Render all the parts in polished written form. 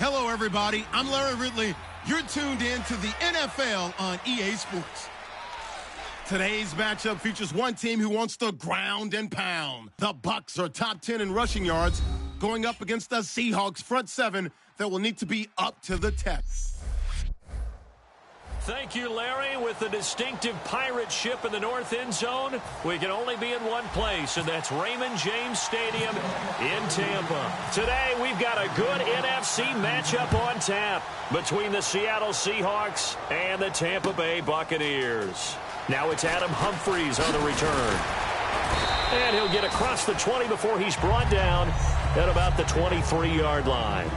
Hello, everybody. I'm Larry Ridley. You're tuned in to the NFL on EA Sports. Today's matchup features one team who wants to ground and pound. The Bucs are top 10 in rushing yards, going up against the Seahawks front seven that will need to be up to the test. Thank you, Larry. With the distinctive pirate ship in the north end zone, we can only be in one place, and that's Raymond James Stadium in Tampa. Today, we've got a good NFC matchup on tap between the Seattle Seahawks and the Tampa Bay Buccaneers. Now it's Adam Humphries on the return. And he'll get across the 20 before he's brought down at about the 23-yard line.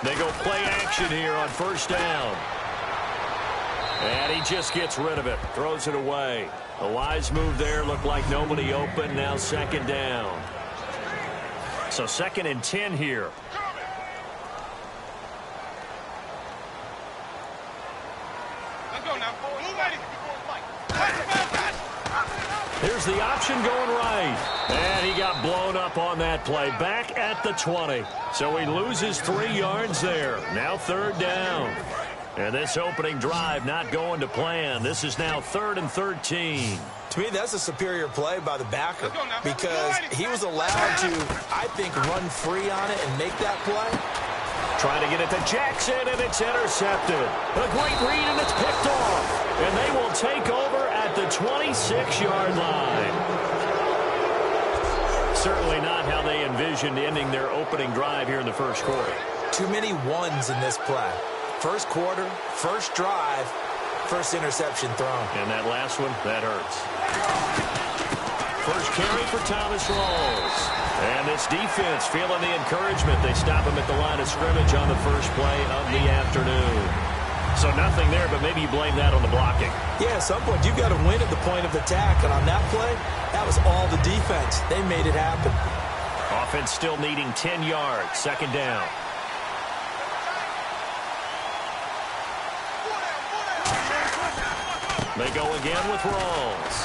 They go play action here on first down. And he just gets rid of it, throws it away. A wise move there, looked like nobody open, now second down. So 2nd and 10 here. Let's go now. Here's the option going right. And he got blown up on that play. Back at the 20. So he loses 3 yards there. Now 3rd down. And this opening drive not going to plan. This is now 3rd and 13. To me, that's a superior play by the backer because he was allowed to, I think, run free on it and make that play. Trying to get it to Jackson, and it's intercepted. A great read, and it's picked off. And they will take over at the 26-yard line. Certainly not how they envisioned ending their opening drive here in the first quarter. Too many ones in this play. First quarter, first drive, first interception thrown. And that last one, that hurts. First carry for Thomas Rawls. And this defense feeling the encouragement. They stop him at the line of scrimmage on the first play of the afternoon. So nothing there, but maybe you blame that on the blocking. Yeah, at some point, you've got to win at the point of attack. And on that play, that was all the defense. They made it happen. Offense still needing 10 yards. 2nd down. They go again with Rawls.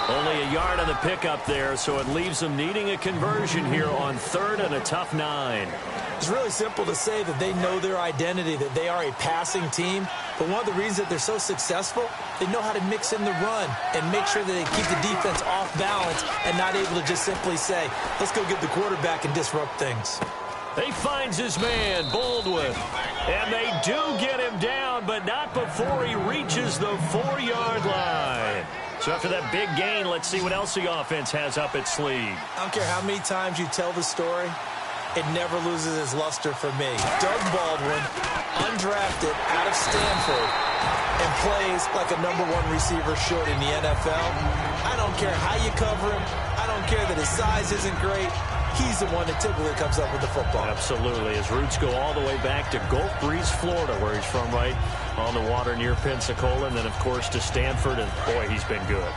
Only a yard on the pickup there, so it leaves them needing a conversion here on 3rd and a tough 9. It's really simple to say that they know their identity, that they are a passing team. But one of the reasons that they're so successful, they know how to mix in the run and make sure that they keep the defense off balance and not able to just simply say, let's go get the quarterback and disrupt things. He finds his man, Baldwin. And they do get him down, but not before he reaches the 4-yard line. So after that big gain, let's see what else the offense has up its sleeve. I don't care how many times you tell the story, it never loses its luster for me. Doug Baldwin, undrafted out of Stanford, and plays like a #1 receiver should in the NFL. I don't care how you cover him. I don't care that his size isn't great. He's the one that typically comes up with the football. Absolutely. His roots go all the way back to Gulf Breeze, Florida, where he's from, right on the water near Pensacola. And then, of course, to Stanford. And, boy, he's been good.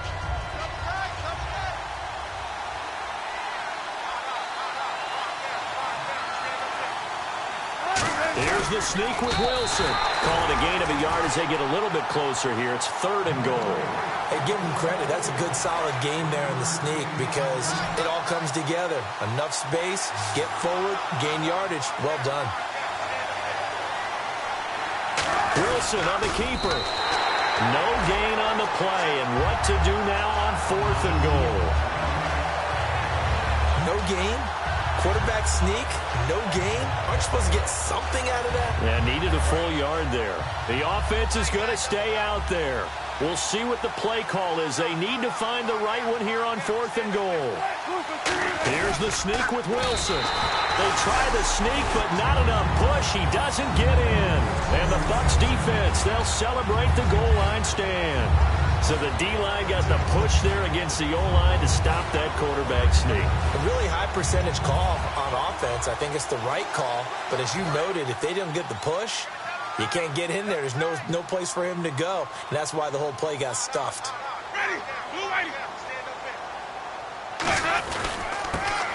Here's the sneak with Wilson. Calling a gain of a yard as they get a little bit closer here. It's 3rd and goal. Hey, give him credit. That's a good, solid game there in the sneak because it all comes together. Enough space, get forward, gain yardage. Well done. Wilson on the keeper. No gain on the play. And what to do now on 4th and goal? No gain? Quarterback sneak? No gain? Aren't you supposed to get something out of that? Yeah, needed a full yard there. The offense is going to stay out there. We'll see what the play call is. They need to find the right one here on 4th and goal. Here's the sneak with Wilson. They try the sneak, but not enough push. He doesn't get in. And the Bucs defense, they'll celebrate the goal line stand. So the D-line got the push there against the O-line to stop that quarterback sneak. A really high percentage call on offense. I think it's the right call. But as you noted, if they don't get the push, you can't get in there. There's no place for him to go. And that's why the whole play got stuffed.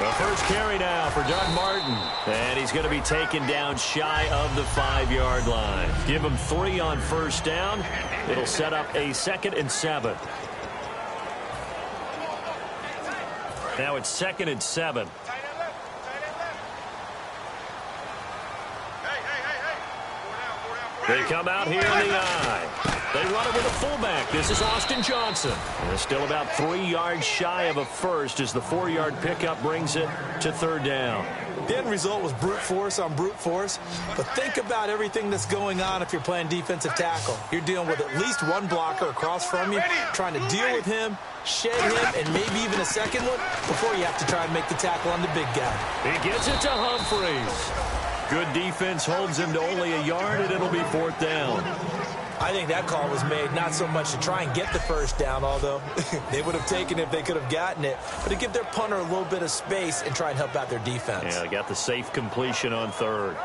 The first carry now for Doug Martin. And he's going to be taken down shy of the 5-yard line. Give him 3 on first down. It'll set up a 2nd and 7. Now it's 2nd and 7. They come out here in the I. They run it with a fullback. This is Austin Johnson. And it's still about 3 yards shy of a first as the 4-yard pickup brings it to 3rd down. The end result was brute force on brute force. But think about everything that's going on if you're playing defensive tackle. You're dealing with at least one blocker across from you, trying to deal with him, shed him, and maybe even a second one before you have to try and make the tackle on the big guy. He gets it to Humphreys. Good defense holds him to only a yard, and it'll be 4th down. I think that call was made not so much to try and get the first down, although they would have taken it if they could have gotten it, but to give their punter a little bit of space and try and help out their defense. Yeah, they got the safe completion on 3rd.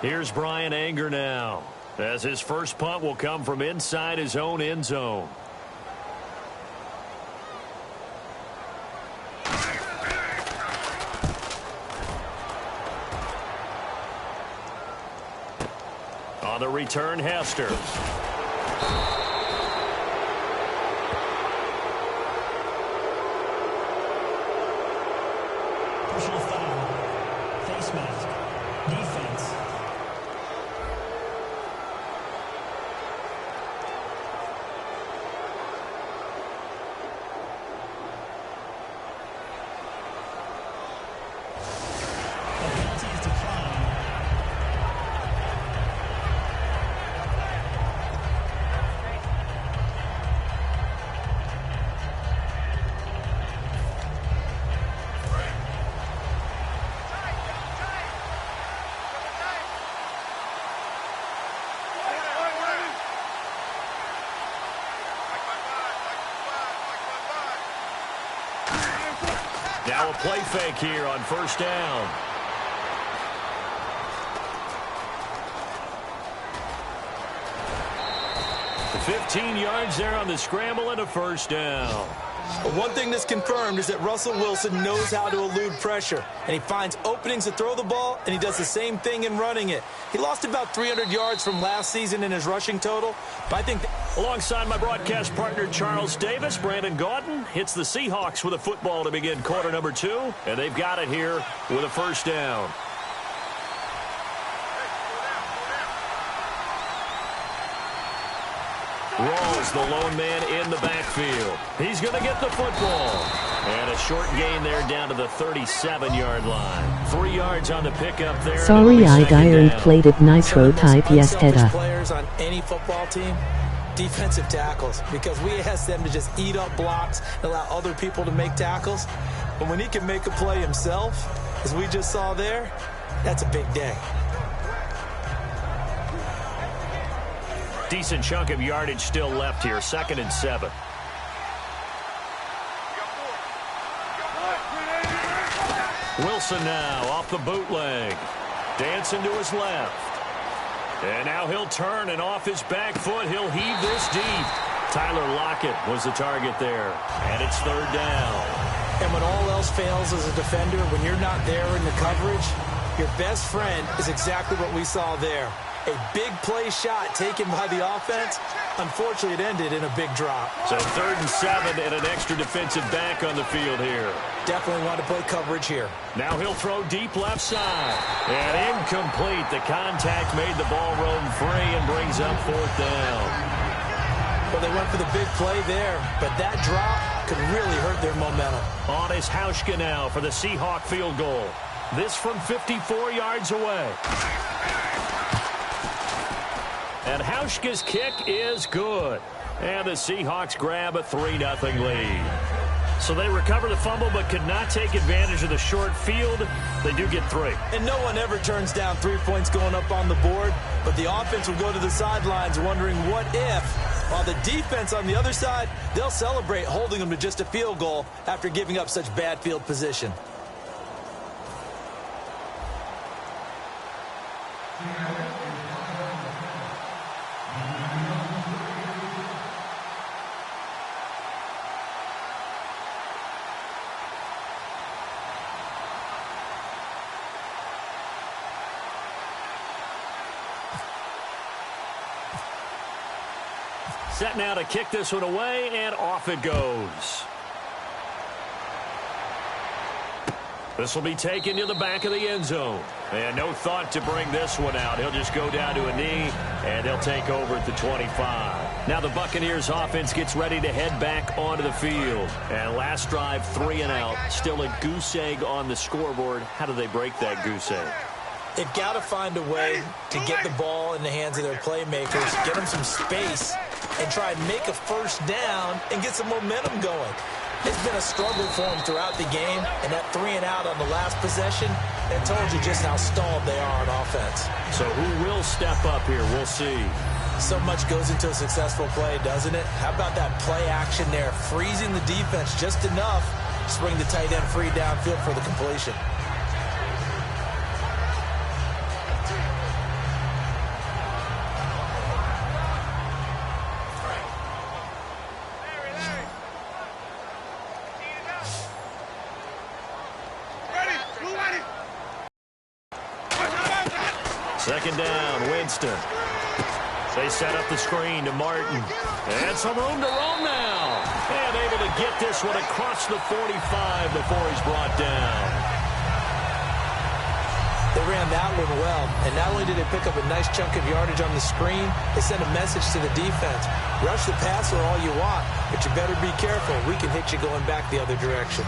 Here's Brian Anger now, as his first punt will come from inside his own end zone. On the return, Hester. Personal foul. Face mask. Defense. Now a play fake here on first down. The 15 yards there on the scramble and a first down. But one thing that's confirmed is that Russell Wilson knows how to elude pressure, and he finds openings to throw the ball, and he does the same thing in running it. He lost about 300 yards from last season in his rushing total, but I think... Alongside my broadcast partner, Charles Davis, Brandon Gaudin hits the Seahawks with a football to begin quarter number 2, and they've got it here with a first down. Rawls, the lone man in the backfield. He's going to get the football. And a short gain there down to the 37-yard line. 3 yards on the pickup there. Sorry I didn't play it Nitro type yesterday. Players on any football team, defensive tackles, because we ask them to just eat up blocks and allow other people to make tackles. But when he can make a play himself, as we just saw there, that's a big day. Decent chunk of yardage still left here. 2nd and 7. Wilson now off the bootleg. Dancing to his left. And now he'll turn, and off his back foot, he'll heave this deep. Tyler Lockett was the target there. And it's 3rd down. And when all else fails as a defender, when you're not there in the coverage, your best friend is exactly what we saw there. A big play shot taken by the offense. Unfortunately, it ended in a big drop. So 3rd and 7 and an extra defensive back on the field here. Definitely want to play coverage here. Now he'll throw deep left side. And incomplete. The contact made the ball roam free and brings up 4th down. Well, they went for the big play there, but that drop could really hurt their momentum. On is Hauschka now for the Seahawk field goal. This from 54 yards away. And Hauschka's kick is good. And the Seahawks grab a 3-0 lead. So they recover the fumble but could not take advantage of the short field. They do get 3. And no one ever turns down 3 points going up on the board. But the offense will go to the sidelines wondering what if. While the defense on the other side, they'll celebrate holding them to just a field goal after giving up such bad field position. Set now to kick this one away, and off it goes. This will be taken to the back of the end zone. And no thought to bring this one out. He'll just go down to a knee, and they'll take over at the 25. Now the Buccaneers offense gets ready to head back onto the field. And last drive, 3 and out. Still a goose egg on the scoreboard. How do they break that goose egg? They've got to find a way to get the ball in the hands of their playmakers, get them some space, and try and make a first down and get some momentum going. It's been a struggle for them throughout the game, and that 3 and out on the last possession, that told you just how stalled they are on offense. So who will step up here? We'll see. So much goes into a successful play, doesn't it? How about that play action there, freezing the defense just enough to bring the tight end free downfield for the completion. Second down, Winston. They set up the screen to Martin. And some room to roam now. And able to get this one across the 45 before he's brought down. They ran that one well. And not only did they pick up a nice chunk of yardage on the screen, they sent a message to the defense. Rush the passer all you want, but you better be careful. We can hit you going back the other direction.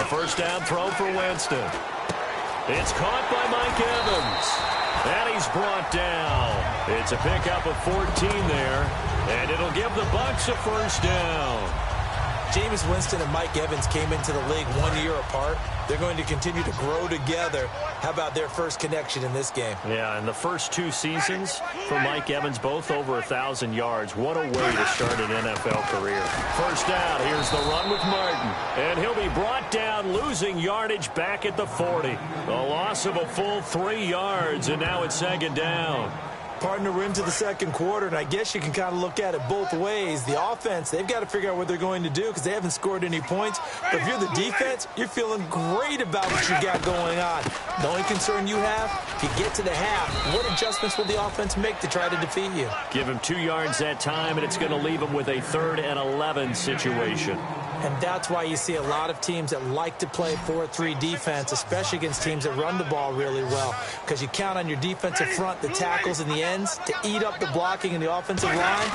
First down throw for Winston. It's caught by Mike Evans. And he's brought down. It's a pickup of 14 there. And it'll give the Bucs a first down. Jameis Winston and Mike Evans came into the league 1 year apart. They're going to continue to grow together. How about their first connection in this game? Yeah, and the first 2 seasons for Mike Evans, both over 1,000 yards. What a way to start an NFL career. First down, here's the run with Martin. And he'll be brought down, losing yardage back at the 40. A loss of a full 3 yards, and now it's second down. Partner, we're into the second quarter, and I guess you can kind of look at it both ways. The offense, they've got to figure out what they're going to do because they haven't scored any points. But if you're the defense, you're feeling great about what you got going on. The only concern you have, if you get to the half, what adjustments will the offense make to try to defeat you? Give him 2 yards that time, and it's going to leave him with a 3rd and 11 situation. And that's why you see a lot of teams that like to play 4-3 defense, especially against teams that run the ball really well, because you count on your defensive front, the tackles and the ends, to eat up the blocking in the offensive line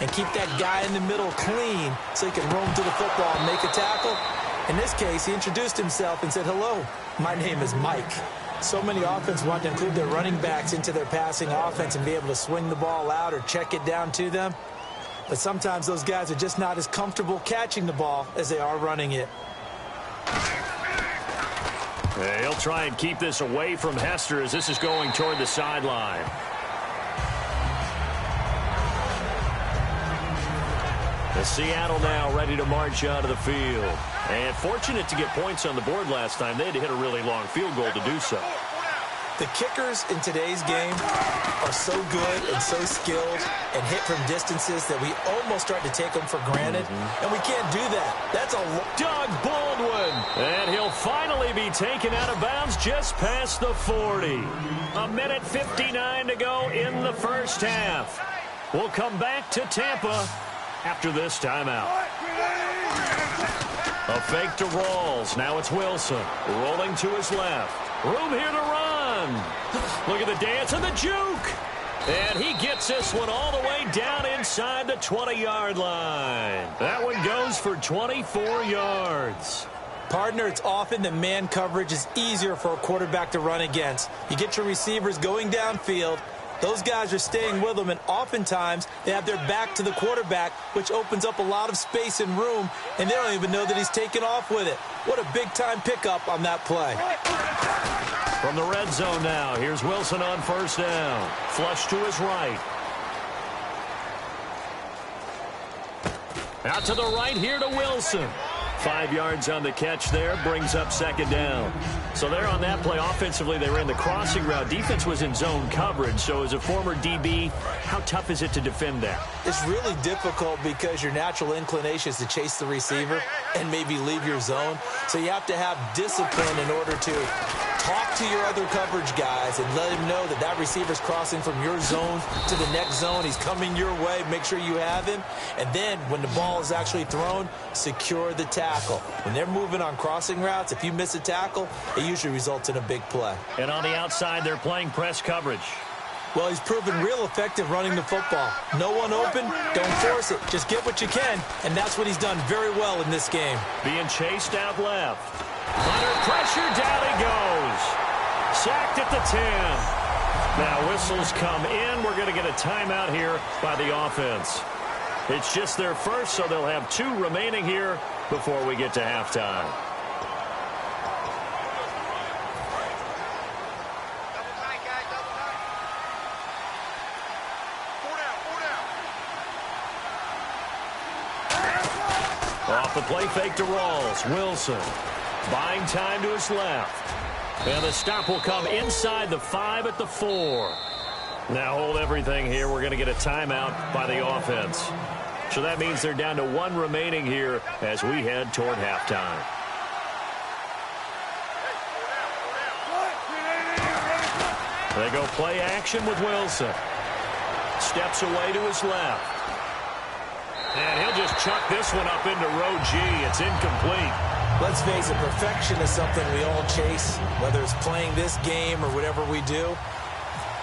and keep that guy in the middle clean so he can roam to the football and make a tackle. In this case, he introduced himself and said, "Hello, my name is Mike." So many offenses want to include their running backs into their passing offense and be able to swing the ball out or check it down to them. But sometimes those guys are just not as comfortable catching the ball as they are running it. He'll try and keep this away from Hester as this is going toward the sideline. The Seattle now ready to march out of the field. And fortunate to get points on the board last time. They had to hit a really long field goal to do so. The kickers in today's game are so good and so skilled and hit from distances that we almost start to take them for granted, and we can't do that. That's a Doug Baldwin, and he'll finally be taken out of bounds just past the 40. 1:59 to go in the first half. We'll come back to Tampa after this timeout. A fake to Rawls. Now it's Wilson rolling to his left. Room here to run. Look at the dance and the juke. And he gets this one all the way down inside the 20-yard line. That one goes for 24 yards. Partner, it's often that man coverage is easier for a quarterback to run against. You get your receivers going downfield. Those guys are staying with them, and oftentimes they have their back to the quarterback, which opens up a lot of space and room, and they don't even know that he's taken off with it. What a big-time pickup on that play. From the red zone now, here's Wilson on first down. Flush to his right. Out to the right here to Wilson. 5 yards on the catch there, brings up second down. So there on that play, offensively, they ran the crossing route. Defense was in zone coverage, so as a former DB, how tough is it to defend that? It's really difficult because your natural inclination is to chase the receiver and maybe leave your zone. So you have to have discipline in order to talk to your other coverage guys and let him know that that receiver's crossing from your zone to the next zone. He's coming your way. Make sure you have him. And then when the ball is actually thrown, secure the tackle. When they're moving on crossing routes, if you miss a tackle, it usually results in a big play. And on the outside, they're playing press coverage. Well, he's proven real effective running the football. No one open, don't force it. Just get what you can, and that's what he's done very well in this game. Being chased out left. Under pressure, down he goes. Sacked at the 10. Now whistles come in. We're going to get a timeout here by the offense. It's just their first, so they'll have 2 remaining here before we get to halftime. Off the play fake to Rawls. Wilson buying time to his left. And the stop will come inside the 5 at the 4. Now hold everything here. We're going to get a timeout by the offense. So that means they're down to 1 remaining here as we head toward halftime. They go play action with Wilson. Steps away to his left. And he'll just chuck this one up into row G. It's incomplete. Let's face it, perfection is something we all chase, whether it's playing this game or whatever we do.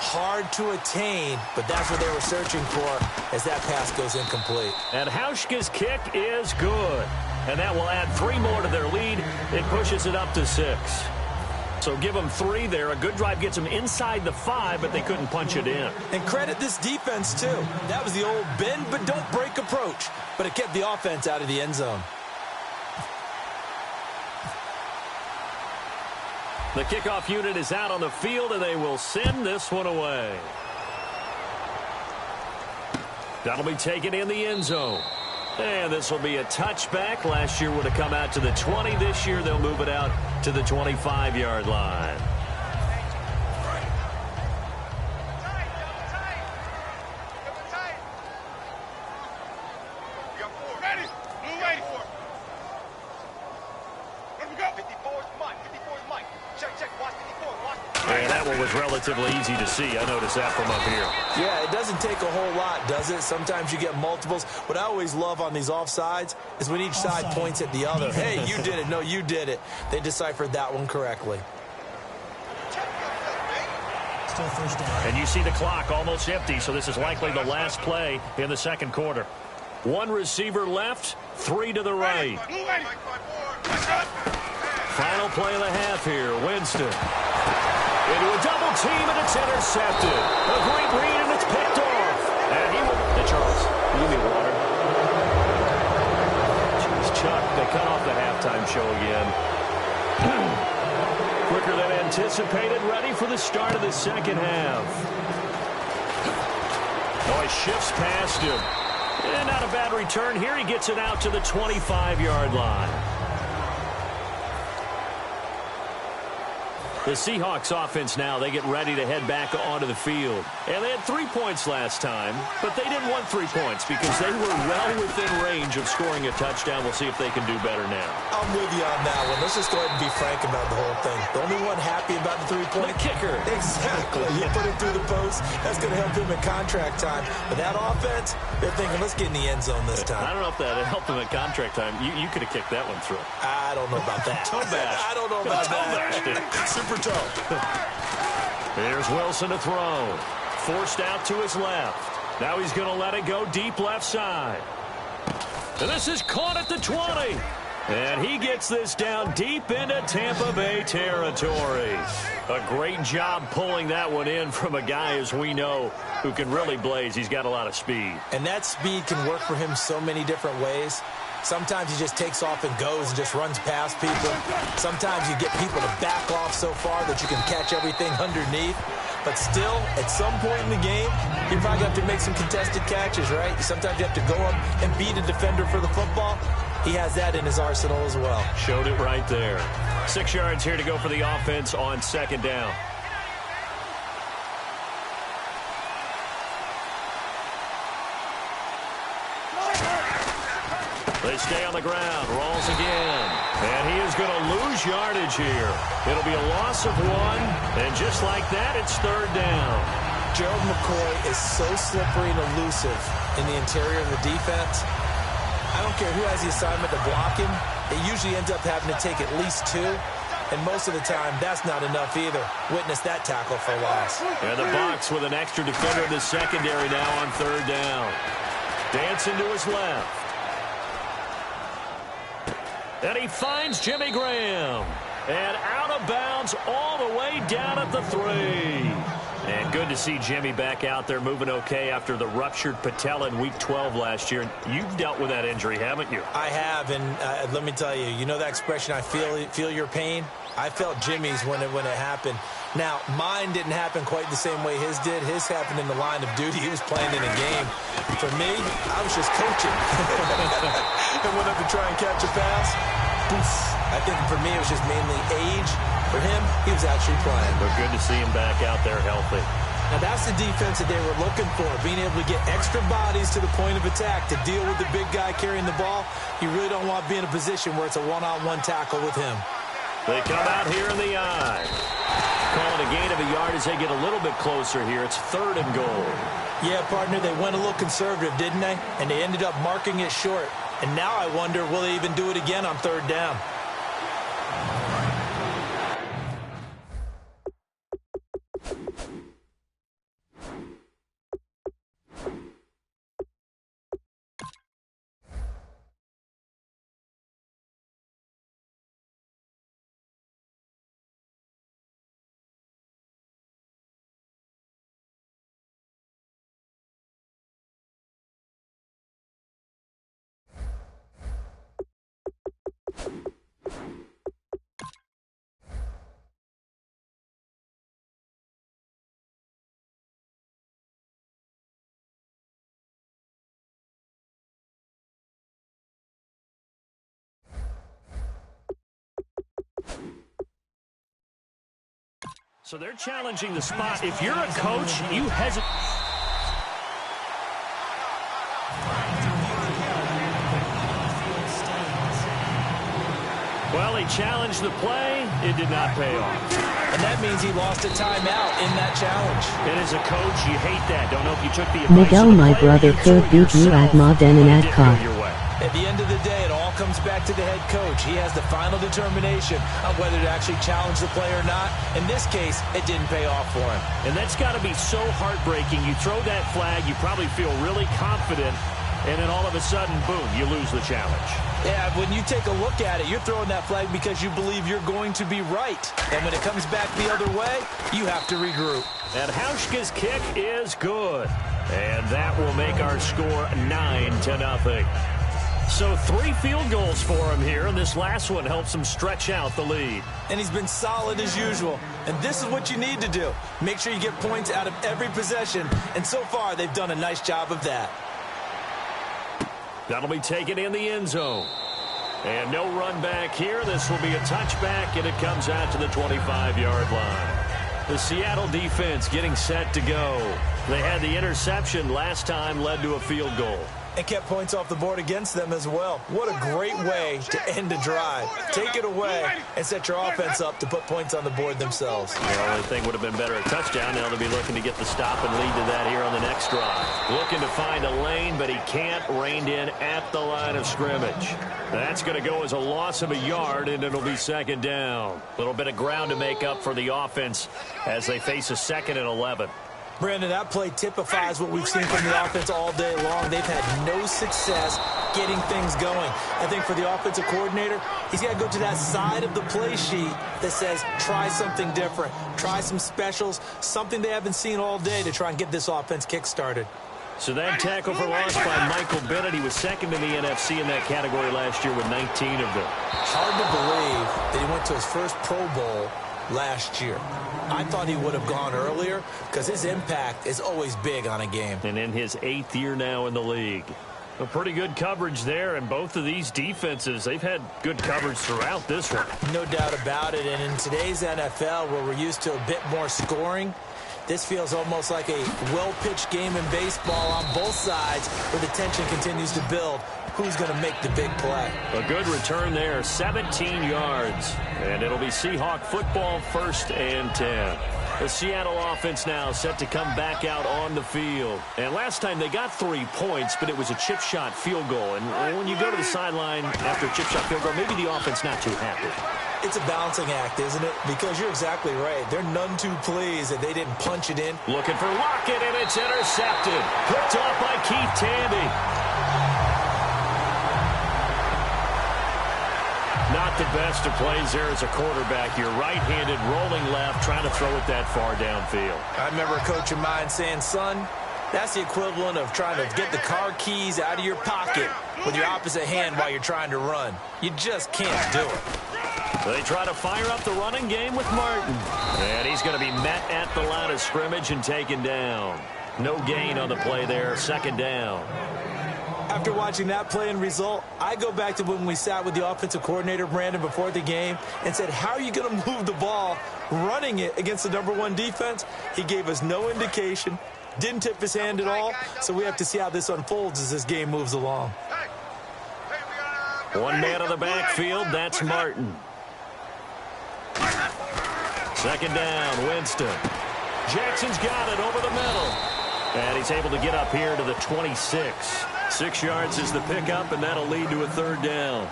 Hard to attain, but that's what they were searching for as that pass goes incomplete. And Hauschka's kick is good. And that will add 3 more to their lead. It pushes it up to 6. So give them 3 there. A good drive gets them inside the 5, but they couldn't punch it in. And credit this defense, too. That was the old bend but don't break approach, but it kept the offense out of the end zone. The kickoff unit is out on the field, and they will send this one away. That'll be taken in the end zone. And this will be a touchback. Last year would have come out to the 20. This year they'll move it out to the 25-yard line. And that one was relatively easy to see. I noticed that from up here. Yeah, it doesn't take a whole lot, does it? Sometimes you get multiples. What I always love on these offsides is when each side points at the other. Hey, you did it. No, you did it. They deciphered that one correctly. Still first down. And you see the clock almost empty, so this is likely the last play in the second quarter. 1 receiver left, 3 to the right. Final play of the half here. Winston. Into a double team, and it's intercepted. A great read, and it's picked off. And he will... Hey, Charles, you need water. Jeez, Chuck, they cut off the halftime show again. Quicker than anticipated, ready for the start of the second half. Oh, he shifts past him. And not a bad return here. He gets it out to the 25-yard line. The Seahawks offense now, they get ready to head back onto the field. And they had 3 points last time, but they didn't want 3 points because they were well within range of scoring a touchdown. We'll see if they can do better now. I'm with you on that one. Let's just go ahead and be frank about the whole thing. The only one happy about the 3-point? The kicker. Exactly. You put it through the post. That's going to help him in contract time. But that offense, they're thinking, let's get in the end zone this time. I don't know if that helped him at contract time. You could have kicked that one through. I don't know about that. Toe bash. I don't know about that. Super toe. Here's Wilson to throw. Forced out to his left. Now he's going to let it go deep left side. And this is caught at the 20. And he gets this down deep into Tampa Bay territory. A great job pulling that one in from a guy, as we know, who can really blaze. He's got a lot of speed. And that speed can work for him so many different ways. Sometimes he just takes off and goes and just runs past people. Sometimes you get people to back off so far that you can catch everything underneath. But still, at some point in the game, you probably have to make some contested catches, right? Sometimes you have to go up and beat a defender for the football. he has that in his arsenal as well. Showed it right there. 6 yards here to go for the offense on second down. They stay on the ground. Rolls again. And he is going to lose yardage here. It'll be a loss of 1. And just like that, it's third down. Gerald McCoy is so slippery and elusive in the interior of the defense. I don't care who has the assignment to block him. It usually ends up having to take at least 2. And most of the time, that's not enough either. Witness that tackle for loss. And the Bucs with an extra defender in the secondary now on third down. Dancing to his left. And he finds Jimmy Graham. And out of bounds all the way down at the 3. And good to see Jimmy back out there moving okay after the ruptured patella in Week 12 last year. You've dealt with that injury, haven't you? I have, and let me tell you, you know that expression, I feel your pain? I felt Jimmy's when it happened. Now, mine didn't happen quite the same way his did. His happened in the line of duty. He was playing in a game. For me, I was just coaching. And went up to try and catch a pass. Poof. I think for me, it was just mainly age. For him, he was actually playing. But good to see him back out there healthy. Now, that's the defense that they were looking for, being able to get extra bodies to the point of attack to deal with the big guy carrying the ball. You really don't want to be in a position where it's a one-on-one tackle with him. They come out here in the eye. Calling a gain of a yard as they get a little bit closer here. It's 3rd and goal. Yeah, partner, they went a little conservative, didn't they? And they ended up marking it short. And now I wonder, will they even do it again on 3rd down? So they're challenging the spot. If you're a coach, you hesitate. Well, he challenged the play. It did not pay off. And that means he lost a timeout in that challenge. And as a coach, you hate that. Don't know if you took the advice Miguel, of the my player, brother, could beat you at Madden and at car. At the end of the day, it all comes back to the head coach. He has the final determination on whether to actually challenge the play or not. In this case, it didn't pay off for him. And that's got to be so heartbreaking. You throw that flag, you probably feel really confident, and then all of a sudden, boom, you lose the challenge. Yeah, when you take a look at it, you're throwing that flag because you believe you're going to be right. And when it comes back the other way, you have to regroup. And Hauschka's kick is good. And that will make our score 9-0. So 3 field goals for him here, and this last one helps him stretch out the lead. And he's been solid as usual. And this is what you need to do. Make sure you get points out of every possession. And so far, they've done a nice job of that. That'll be taken in the end zone. And no run back here. This will be a touchback, and it comes out to the 25-yard line. The Seattle defense getting set to go. They had the interception last time, led to a field goal. And kept points off the board against them as well. What a great way to end a drive. Take it away and set your offense up to put points on the board themselves. The only thing would have been better a touchdown. Now they'll be looking to get the stop and lead to that here on the next drive. Looking to find a lane, but he can't. Reined in at the line of scrimmage. That's going to go as a loss of a yard, and it'll be second down. A little bit of ground to make up for the offense as they face a 2nd and 11. Brandon, that play typifies what we've seen from the offense all day long. They've had no success getting things going. I think for the offensive coordinator, he's got to go to that side of the play sheet that says, try something different. Try some specials, something they haven't seen all day to try and get this offense kick-started. So that tackle for loss by Michael Bennett. He was 2nd in the NFC in that category last year with 19 of them. Hard to believe that he went to his first Pro Bowl last year. I thought he would have gone earlier because his impact is always big on a game. And in his 8th year now in the league. A pretty good coverage there, and both of these defenses, they've had good coverage throughout this one. No doubt about it, and in today's NFL, where we're used to a bit more scoring, this feels almost like a well-pitched game in baseball on both sides where the tension continues to build. Who's going to make the big play? A good return there, 17 yards. And it'll be Seahawk football, 1st and 10. The Seattle offense now set to come back out on the field. And last time they got 3 points, but it was a chip shot field goal. And when you go to the sideline after a chip shot field goal, maybe the offense not too happy. It's a balancing act, isn't it? Because you're exactly right. They're none too pleased that they didn't punch it in. Looking for Lockett, and it's intercepted. Picked off by Keith Tandy. Not the best of plays there as a quarterback. You're right-handed, rolling left, trying to throw it that far downfield. I remember a coach of mine saying, son, that's the equivalent of trying to get the car keys out of your pocket with your opposite hand while you're trying to run. You just can't do it. They try to fire up the running game with Martin. And he's going to be met at the line of scrimmage and taken down. No gain on the play there, 2nd down. After watching that play and result, I go back to when we sat with the offensive coordinator, Brandon, before the game and said, how are you going to move the ball running it against the #1 defense? He gave us no indication, didn't tip his hand at all, so we have to see how this unfolds as this game moves along. One man on the backfield, that's Martin. 2nd down, Winston. Jackson's got it over the middle. And he's able to get up here to the 26. 6 yards is the pickup, and that'll lead to a 3rd down.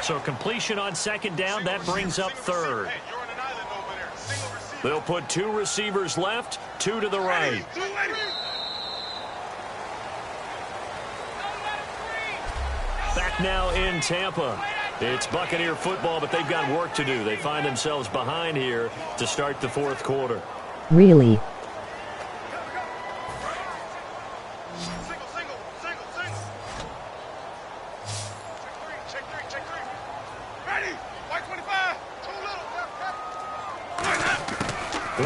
So completion on 2nd down, that brings up 3rd. They'll put 2 receivers left, 2 to the right. Back now in Tampa. It's Buccaneer football, but they've got work to do. They find themselves behind here to start the 4th quarter. Really? Check three. Ready? White 25. Too little.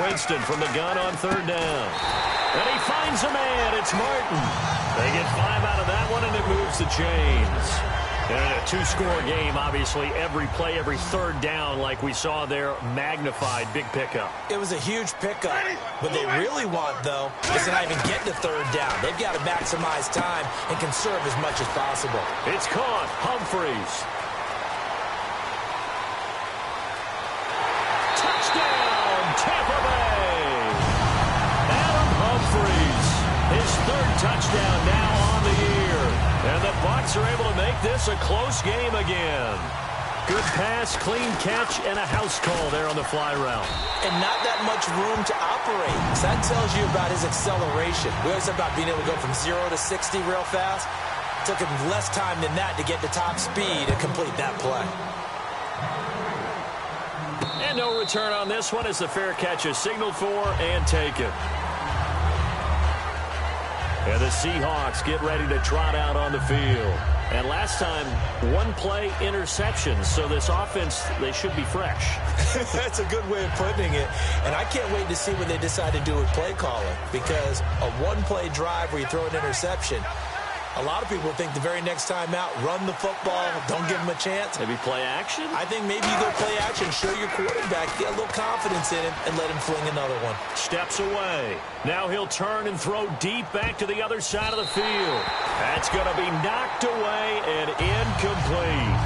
Winston from the gun on 3rd down. And he finds a man. It's Martin. They get 5 out of that one, and it moves the chains. And in a 2-score game, obviously, every play, every 3rd down, like we saw there, magnified, big pickup. It was a huge pickup. What they really want, though, is to not even get to 3rd down. They've got to maximize time and conserve as much as possible. It's caught. Humphreys. Touchdown, Tampa Bay. Adam Humphreys, his 3rd touchdown now on the year. And the Bucs are able to make this a close game again. Good pass, clean catch, and a house call there on the fly route. And not that much room to operate. So that tells you about his acceleration. We always talk about being able to go from 0 to 60 real fast. It took him less time than that to get to top speed and complete that play. And no return on this one as the fair catch is signaled for and taken. And the Seahawks get ready to trot out on the field. And last time, 1-play interception. So this offense, they should be fresh. That's a good way of putting it. And I can't wait to see what they decide to do with play calling. Because a 1-play drive where you throw an interception, a lot of people think the very next time out, run the football, don't give them a chance. Maybe play action? I think maybe you go play action, show your quarterback, get a little confidence in him, and let him fling another one. Steps away. Now he'll turn and throw deep back to the other side of the field. That's going to be knocked away and incomplete.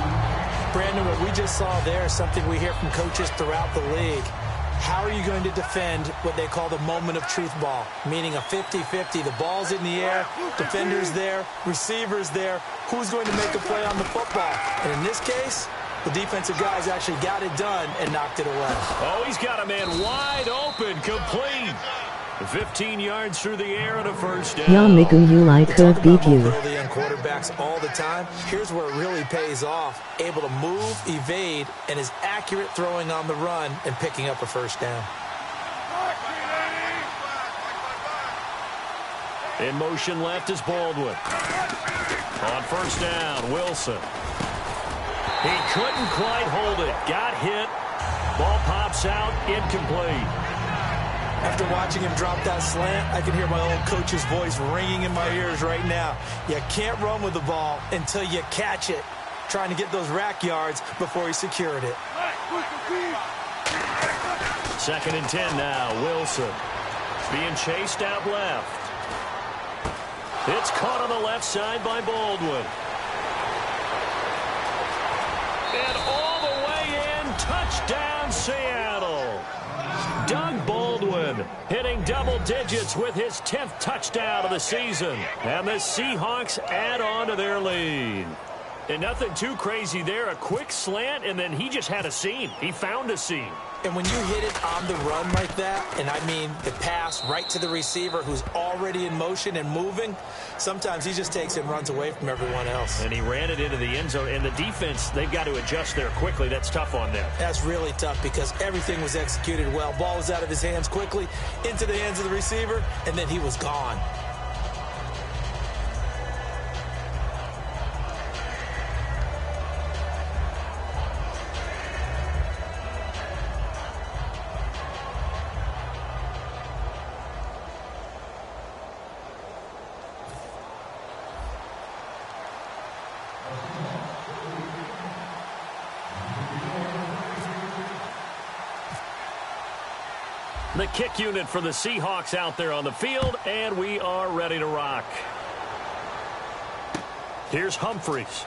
Brandon, what we just saw there is something we hear from coaches throughout the league. How are you going to defend what they call the moment of truth ball, meaning a 50-50? The ball's in the air, defender's there, receiver's there. Who's going to make a play on the football? And in this case, the defensive guys actually got it done and knocked it away. Oh, he's got a man wide open, complete. 15 yards through the air and a 1st down. Yamigu Uli could beat you. Mobility on quarterbacks all the time. Here's where it really pays off. Able to move, evade, and is accurate throwing on the run and picking up a 1st down. In motion left is Baldwin. On 1st down, Wilson. He couldn't quite hold it. Got hit. Ball pops out, incomplete. After watching him drop that slant, I can hear my old coach's voice ringing in my ears right now. You can't run with the ball until you catch it. Trying to get those rack yards before he secured it. 2nd and 10 now. Wilson being chased out left. It's caught on the left side by Baldwin. And all the way in, touchdown Seattle. Doug Baldwin hitting double digits with his 10th touchdown of the season. And the Seahawks add on to their lead. And nothing too crazy there. A quick slant, and then he just had a seam. He found a seam. And when you hit it on the run like that, and I mean the pass right to the receiver who's already in motion and moving, sometimes he just takes it and runs away from everyone else. And he ran it into the end zone. And the defense, they've got to adjust there quickly. That's tough on them. That's really tough because everything was executed well. Ball was out of his hands quickly, into the hands of the receiver, and then he was gone. The kick unit for the Seahawks out there on the field, and we are ready to rock. Here's Humphries.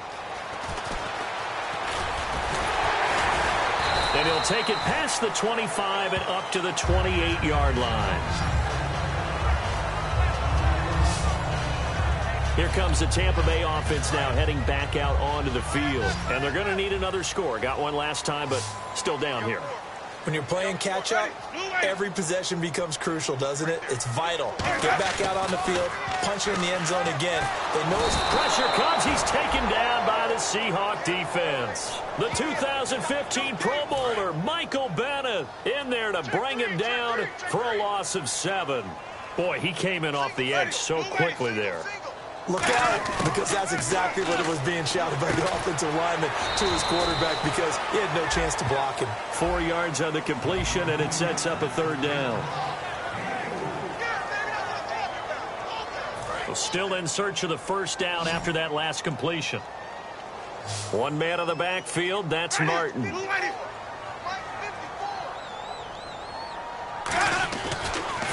And he'll take it past the 25 and up to the 28-yard line. Here comes the Tampa Bay offense now heading back out onto the field. And they're going to need another score. Got one last time, but still down here. When you're playing catch-up, every possession becomes crucial, doesn't it? It's vital. Get back out on the field, punch it in the end zone again. They know it's pressure comes. He's taken down by the Seahawk defense. The 2015 Pro Bowler, Michael Bennett, in there to bring him down for a loss of 7. Boy, he came in off the edge so quickly there. Look out, because that's exactly what it was being shouted by the offensive lineman to his quarterback because he had no chance to block him. 4 yards on the completion, and it sets up a 3rd down. Well, still in search of the 1st down after that last completion. One man on the backfield, that's Martin.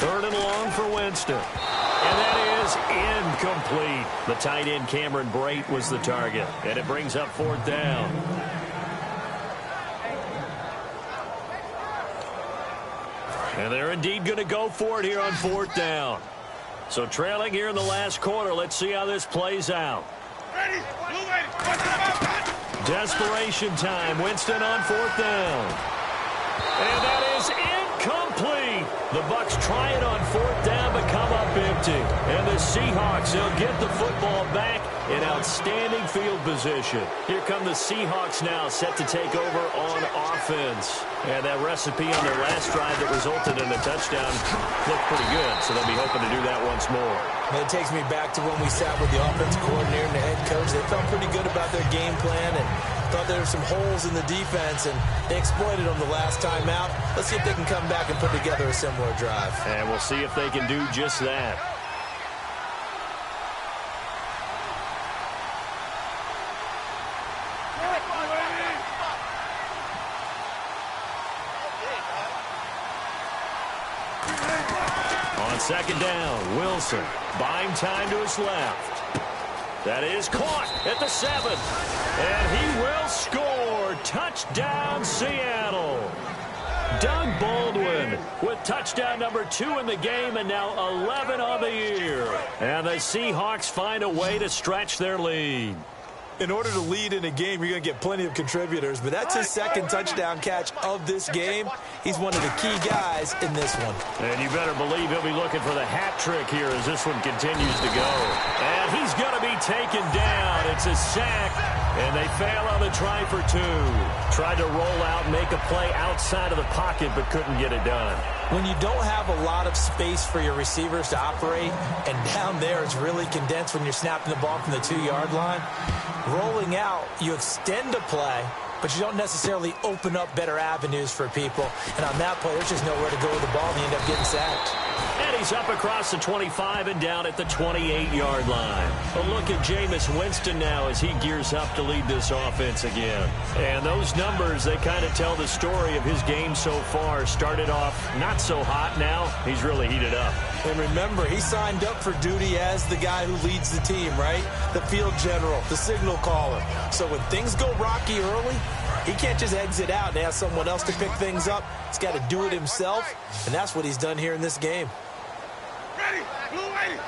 3rd and long for Winston. And that is incomplete. The tight end, Cameron Brate, was the target. And it brings up 4th down. And they're indeed going to go for it here on 4th down. So trailing here in the last quarter. Let's see how this plays out. Desperation time. Winston on 4th down. And that is incomplete. The Bucs try it on 4th down, but come up empty. And the Seahawks, they'll get the football back in outstanding field position. Here come the Seahawks now, set to take over on offense. And that recipe on their last drive that resulted in a touchdown looked pretty good, so they'll be hoping to do that once more. And it takes me back to when we sat with the offensive coordinator and the head coach. They felt pretty good about their game plan and thought there were some holes in the defense, and they exploited them the last time out. Let's see if they can come back and put together a similar drive. And we'll see if they can do just that. On 2nd down, Wilson buying time to his left. That is caught at the 7. And he will score. Touchdown, Seattle. Doug Baldwin with touchdown number 2 in the game and now 11 on the year. And the Seahawks find a way to stretch their lead. In order to lead in a game, you're going to get plenty of contributors, but that's his 2nd touchdown catch of this game. He's one of the key guys in this one. And you better believe he'll be looking for the hat trick here as this one continues to go. And he's going to be taken down. It's a sack, and they fail on the try for 2. Tried to roll out, make a play outside of the pocket, but couldn't get it done. When you don't have a lot of space for your receivers to operate, and down there it's really condensed when you're snapping the ball from the 2-yard line, rolling out, you extend a play, but you don't necessarily open up better avenues for people. And on that play, there's just nowhere to go with the ball, and they end up getting sacked. And he's up across the 25 and down at the 28-yard line. A look at Jameis Winston now as he gears up to lead this offense again. And those numbers, they kind of tell the story of his game so far. Started off not so hot. Now he's really heated up. And remember, he signed up for duty as the guy who leads the team, right? The field general, the signal caller. So when things go rocky early, he can't just exit out and ask someone else to pick things up. He's got to do it himself, and that's what he's done here in this game. Ready, blue ready.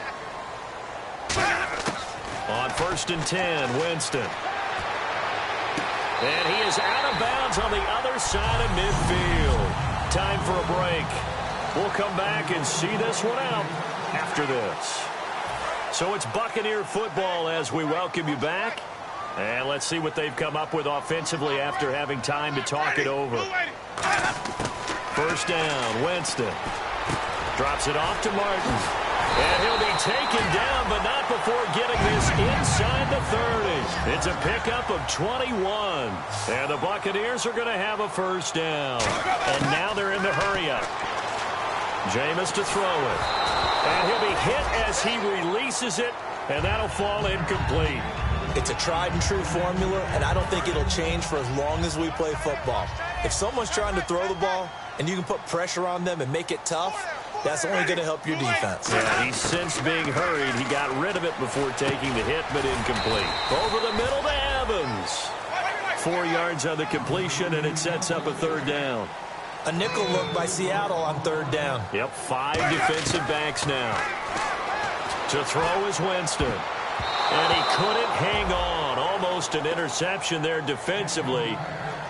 On 1st and 10, Winston. And he is out of bounds on the other side of midfield. Time for a break. We'll come back and see this one out after this. So it's Buccaneer football as we welcome you back. And let's see what they've come up with offensively after having time to talk it over. 1st down, Winston. Drops it off to Martin. And he'll be taken down, but not before getting this inside the 30. It's a pickup of 21. And the Buccaneers are going to have a 1st down. And now they're in the hurry-up. Jameis to throw it. And he'll be hit as he releases it, and that'll fall incomplete. It's a tried-and-true formula, and I don't think it'll change for as long as we play football. If someone's trying to throw the ball, and you can put pressure on them and make it tough, that's only going to help your defense. Yeah, he's since being hurried. He got rid of it before taking the hit, but incomplete. Over the middle to Evans. 4 yards on the completion, and it sets up a 3rd down. A nickel look by Seattle on 3rd down. Yep, 5 defensive backs now. To throw is Winston. And he couldn't hang on. Almost an interception there defensively.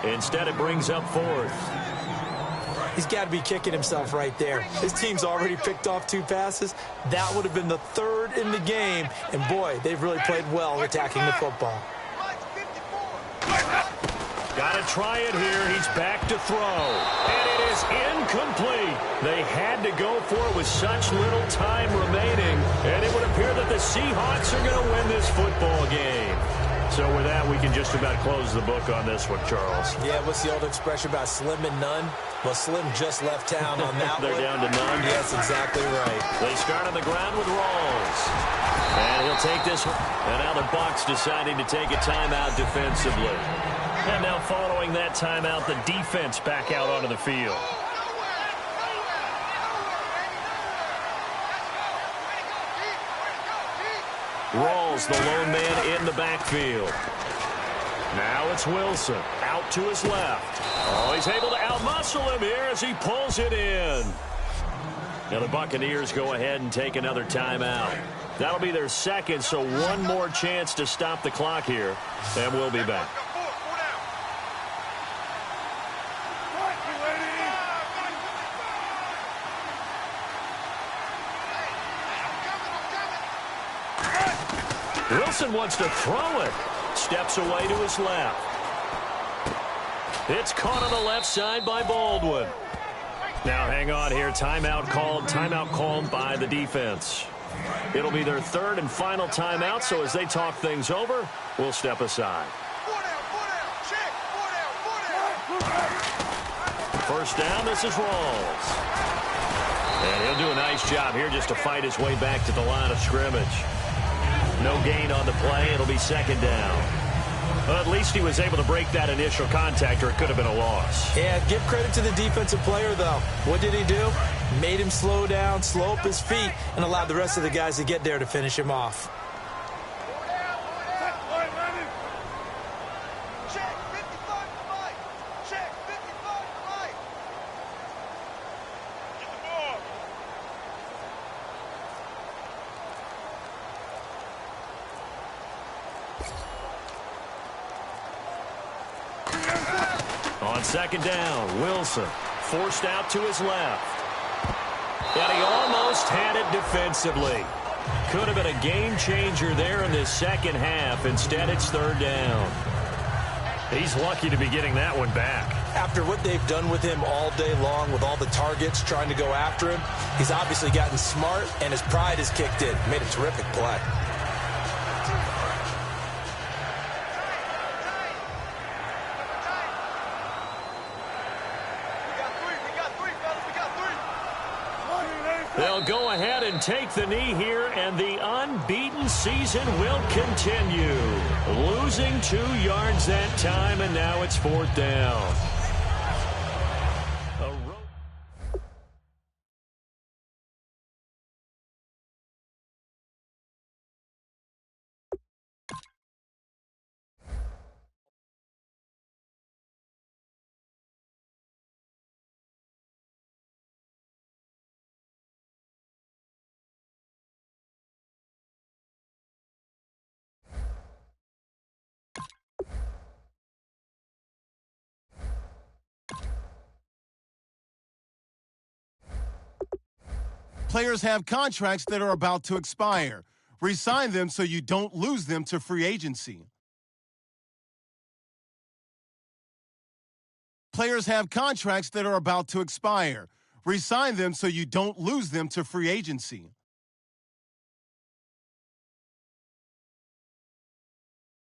Instead, it brings up 4th. He's got to be kicking himself right there. His team's already picked off 2 passes. That would have been the 3rd in the game. And, boy, they've really played well attacking the football. Got to try it here. He's back to throw. And it is incomplete. They had to go for it with such little time remaining. And it would appear that the Seahawks are going to win this football game. So with that, we can just about close the book on this one, Charles. Yeah, what's the old expression about slim and none? Well, Slim just left town on that They're one. down to none. Yes, exactly right. They start on the ground with Rawls. And he'll take this one. And now the Bucs deciding to take a timeout defensively. And now following that timeout, the defense back out onto the field. Rawls, the lone man in the backfield. Now it's Wilson out to his left. Oh, he's able to outmuscle him here as he pulls it in. Now the Buccaneers go ahead and take another timeout. That'll be their 2nd, so one more chance to stop the clock here, and we'll be back. Wilson wants to throw it. Steps away to his left. It's caught on the left side by Baldwin. Now hang on here. Timeout called by the defense. It'll be their 3rd and final timeout, so as they talk things over, we'll step aside. 1st down, this is Rawls. And he'll do a nice job here just to fight his way back to the line of scrimmage. No gain on the play. It'll be 2nd down. Well, at least he was able to break that initial contact, or it could have been a loss. Yeah, give credit to the defensive player, though. What did he do? Made him slow down, slow up his feet, and allowed the rest of the guys to get there to finish him off. On 2nd down, Wilson forced out to his left. And he almost had it defensively. Could have been a game changer there in this 2nd half. Instead, it's 3rd down. He's lucky to be getting that one back. After what they've done with him all day long, with all the targets trying to go after him, he's obviously gotten smart, and his pride has kicked in. Made a terrific play. They'll go ahead and take the knee here, and the unbeaten season will continue. Losing 2 yards that time, and now it's 4th down. Players have contracts that are about to expire. Resign them so you don't lose them to free agency. Players have contracts that are about to expire. Resign them so you don't lose them to free agency.